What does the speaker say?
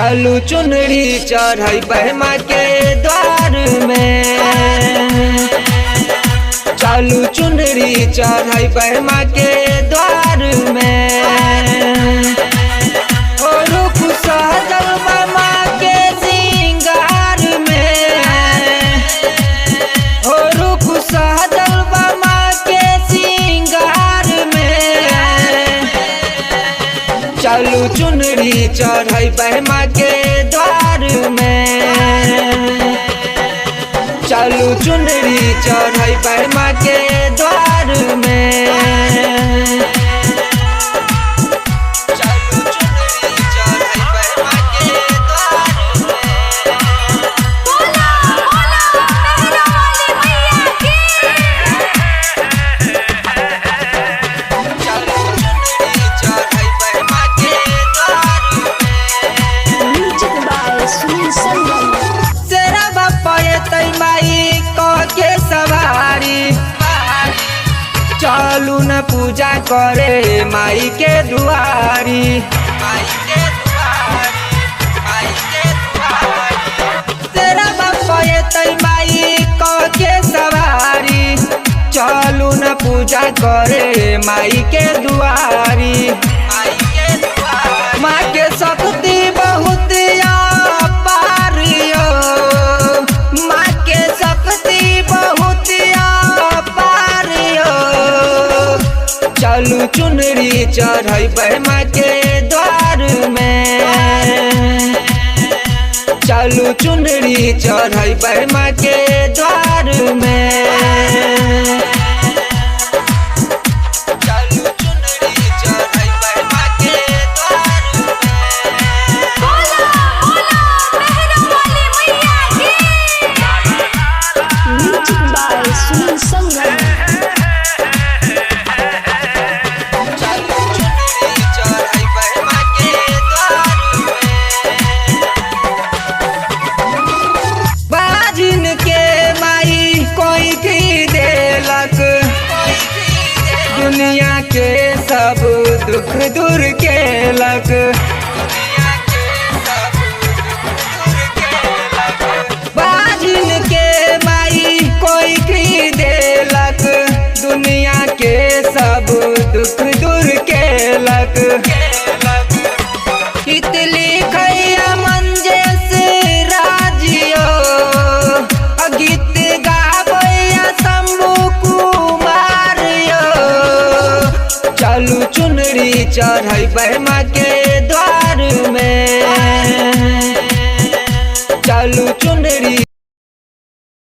चलू चुनरी चढ़ाई बहमा के द्वार में। चलू चुनरी चढ़ाई बहमा के द्वार में। हो रुख सहजल बहमा के सिंगार में। हो रुख सहजल बहमा के सिंगार में। चलू चुनरी चढ़ाई बहमा के द्वार में। चलू चुनरी चढ़ाई बहमा के द्वार में। चलू चुनरी चढ़ाई बहमा के द्वार में। बोला बोला मेहरा वाली मैया की। चलू चुनरी चढ़ाई बहमा के द्वार में। म्यूजिक बाय सुनील संगम। तेरा बापा ये तई माई कह के सवारी। चलू न पूजा करे माई के दुआरी। माई के दुआरी, माई के दुआरी। तेरा बापा ये तई माई कह के सवारी। चलू न पूजा करे माई के दुआरी। माई के दुआरी। माँ के शक्ति बहुत अपारियो। माँ के शक्ति बहुत अपारियो। चलू चुनरी चढ़ाई बहमा के द्वार में। चलू चुनरी चढ़ाई बहमा के द्वार में। चलू चुनरी चढ़ाई बहमा के द्वार में। बोला बोला मेहरा वाली मैया की। म्यूजिक बाय सुनील संगम। चलू चुनरी चढ़ाई बहमा के द्वार में। बाजिन के माई कोई की देलक। दुनिया के सब दुख दूर केलक। बाजिन के माई कोई की देलक। दुनिया के सब दुख दूर केलक। गीत लिखैया मंजेश राजियो। गीत गाबैया शंभू कुमारियो। चलू चुनरी चढ़ाई बहमा के द्वार में।